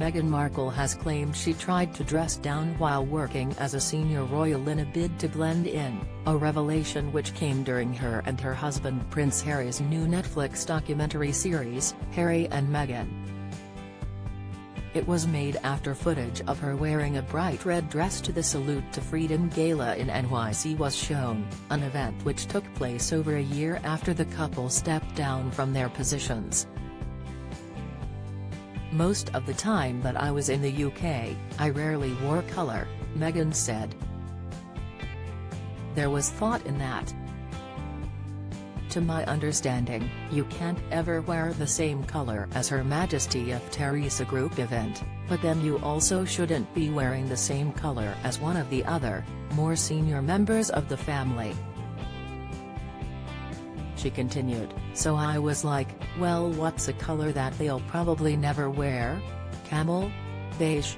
Meghan Markle has claimed she tried to dress down while working as a senior royal in a bid to blend in, a revelation which came during her and her husband Prince Harry's new Netflix documentary series, Harry and Meghan. It was made after footage of her wearing a bright red dress to the Salute to Freedom Gala in NYC was shown, an event which took place over a year after the couple stepped down from their positions. "Most of the time that I was in the UK, I rarely wore colour," Meghan said. "There was thought in that. To my understanding, you can't ever wear the same colour as Her Majesty if Terry's a group event, but then you also shouldn't be wearing the same colour as one of the other, more senior members of the family." She continued, "So I was like, well, what's a colour that they'll probably never wear? Camel? Beige?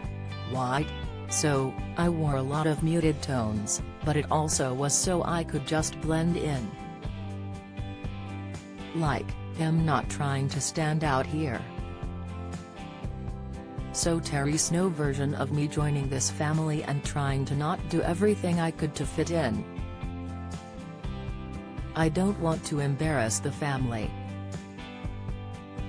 White? So, I wore a lot of muted tones, but it also was so I could just blend in. Like, I'm not trying to stand out here. So Terry's no version of me joining this family and trying to not do everything I could to fit in. I don't want to embarrass the family."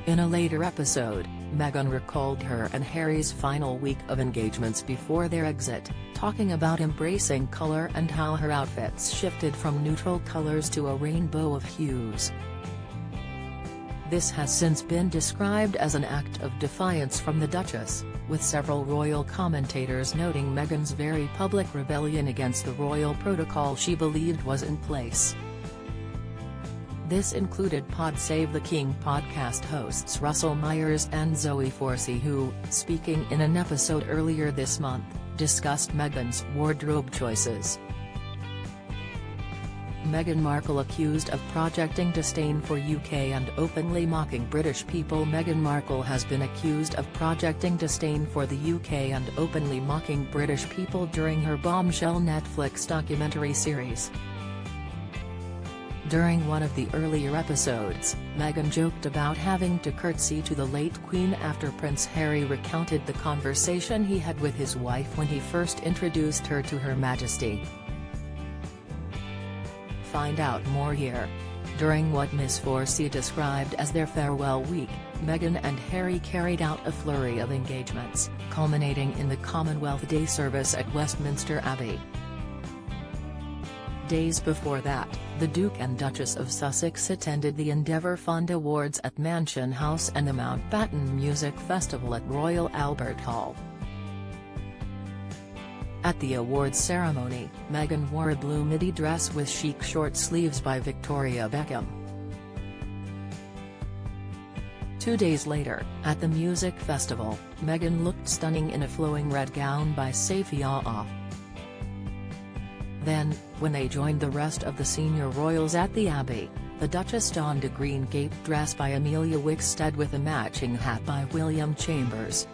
In a later episode, Meghan recalled her and Harry's final week of engagements before their exit, talking about embracing colour and how her outfits shifted from neutral colours to a rainbow of hues. This has since been described as an act of defiance from the Duchess, with several royal commentators noting Meghan's very public rebellion against the royal protocol she believed was in place. This included Pod Save the King podcast hosts Russell Myers and Zoe Forsey who, speaking in an episode earlier this month, discussed Meghan's wardrobe choices. Meghan Markle accused of projecting disdain for UK and openly mocking British people. Meghan Markle has been accused of projecting disdain for the UK and openly mocking British people during her bombshell Netflix documentary series. During one of the earlier episodes, Meghan joked about having to curtsy to the late Queen after Prince Harry recounted the conversation he had with his wife when he first introduced her to Her Majesty. Find out more here. During what Ms. Forsey described as their farewell week, Meghan and Harry carried out a flurry of engagements, culminating in the Commonwealth Day service at Westminster Abbey. Days before that, the Duke and Duchess of Sussex attended the Endeavour Fund Awards at Mansion House and the Mountbatten Music Festival at Royal Albert Hall. At the awards ceremony, Meghan wore a blue midi dress with chic short sleeves by Victoria Beckham. 2 days later, at the music festival, Meghan looked stunning in a flowing red gown by Safia. Then, when they joined the rest of the senior royals at the Abbey, the Duchess donned a green caped dress by Amelia Wickstead with a matching hat by William Chambers.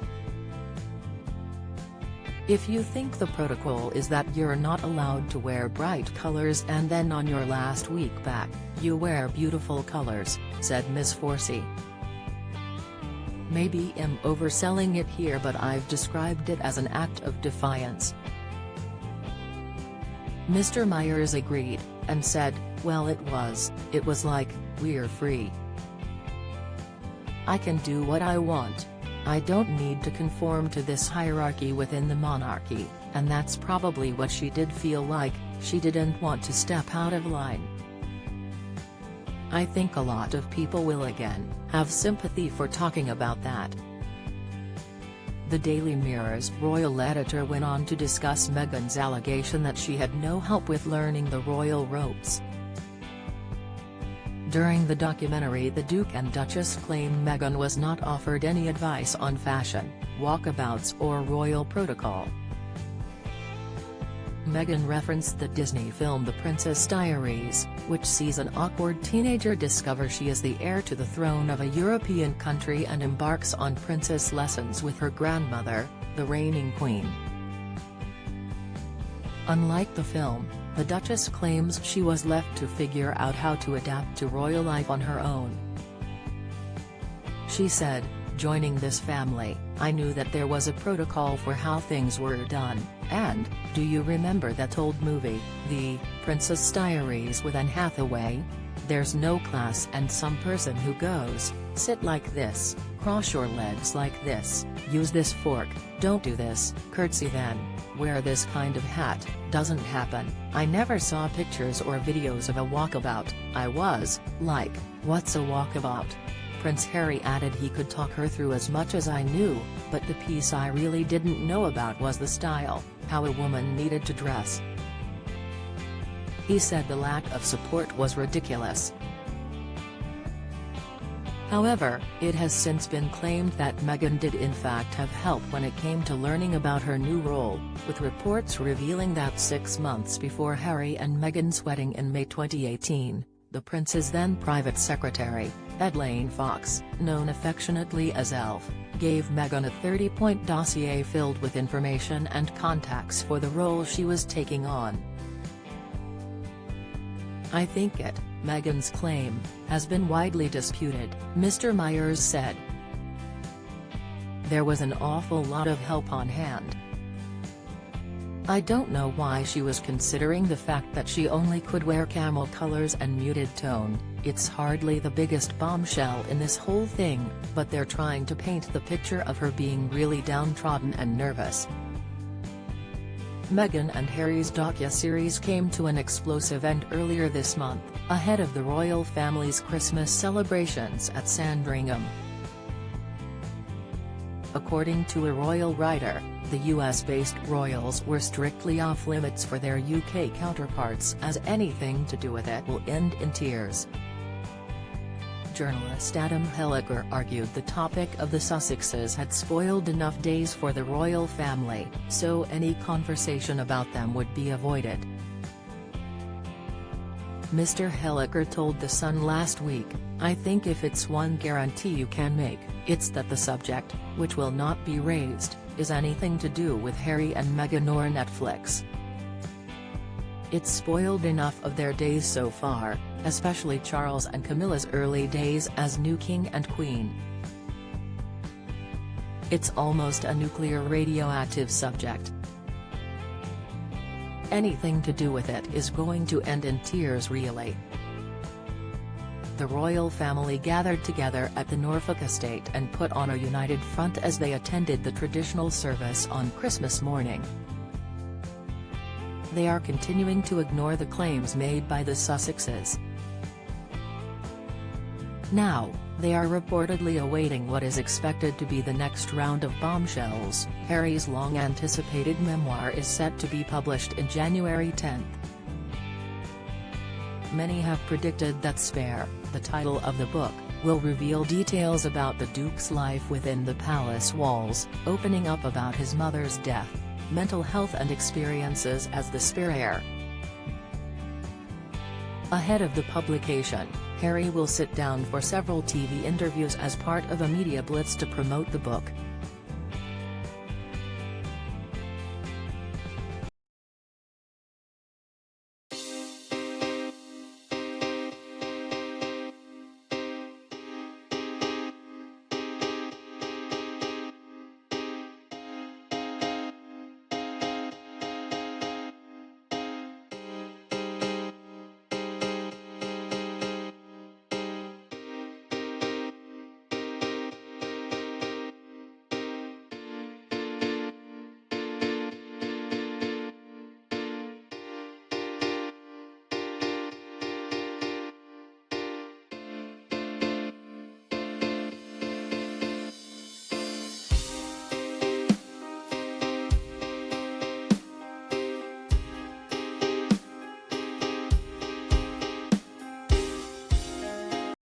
"If you think the protocol is that you're not allowed to wear bright colours and then on your last week back, you wear beautiful colours," said Ms. Forsey. "Maybe I'm overselling it here, but I've described it as an act of defiance." Mr. Myers agreed, and said, "Well, it was like, we're free. I can do what I want. I don't need to conform to this hierarchy within the monarchy," and that's probably what she did feel like. She didn't want to step out of line. "I think a lot of people will again have sympathy for talking about that." The Daily Mirror's royal editor went on to discuss Meghan's allegation that she had no help with learning the royal ropes. During the documentary, the Duke and Duchess claimed Meghan was not offered any advice on fashion, walkabouts or royal protocol. Meghan referenced the Disney film The Princess Diaries, which sees an awkward teenager discover she is the heir to the throne of a European country and embarks on princess lessons with her grandmother, the reigning queen. Unlike the film, the Duchess claims she was left to figure out how to adapt to royal life on her own. She said, "Joining this family, I knew that there was a protocol for how things were done, and, do you remember that old movie, The Princess Diaries with Anne Hathaway? There's no class and some person who goes, sit like this, cross your legs like this, use this fork, don't do this, curtsy then, wear this kind of hat, doesn't happen. I never saw pictures or videos of a walkabout. I was, like, what's a walkabout? Prince Harry added he could talk her through as much as I knew, but the piece I really didn't know about was the style, how a woman needed to dress. He said the lack of support was ridiculous. However, it has since been claimed that Meghan did in fact have help when it came to learning about her new role, with reports revealing that 6 months before Harry and Meghan's wedding in May 2018, the prince's then private secretary, Elaine Fox, known affectionately as Elf, gave Meghan a 30-point dossier filled with information and contacts for the role she was taking on. I think it, Meghan's claim, has been widely disputed, Mr. Myers said. There was an awful lot of help on hand. I don't know why she was considering the fact that she only could wear camel colors and muted tone. It's hardly the biggest bombshell in this whole thing, but they're trying to paint the picture of her being really downtrodden and nervous. Meghan and Harry's docu-series came to an explosive end earlier this month, ahead of the royal family's Christmas celebrations at Sandringham. According to a royal writer, the US-based royals were strictly off-limits for their UK counterparts as anything to do with it will end in tears. Journalist Adam Helliker argued the topic of the Sussexes had spoiled enough days for the royal family, so any conversation about them would be avoided. Mr. Helliker told The Sun last week, I think if it's one guarantee you can make, it's that the subject, which will not be raised, is anything to do with Harry and Meghan or Netflix. It's spoiled enough of their days so far, especially Charles and Camilla's early days as new king and queen. It's almost a nuclear radioactive subject. Anything to do with it is going to end in tears really. The royal family gathered together at the Norfolk estate and put on a united front as they attended the traditional service on Christmas morning. They are continuing to ignore the claims made by the Sussexes. Now, they are reportedly awaiting what is expected to be the next round of bombshells. Harry's long-anticipated memoir is set to be published in January 10. Many have predicted that Spare, the title of the book, will reveal details about the Duke's life within the palace walls, opening up about his mother's death, mental health and experiences as the spare heir. Ahead of the publication, Harry will sit down for several TV interviews as part of a media blitz to promote the book.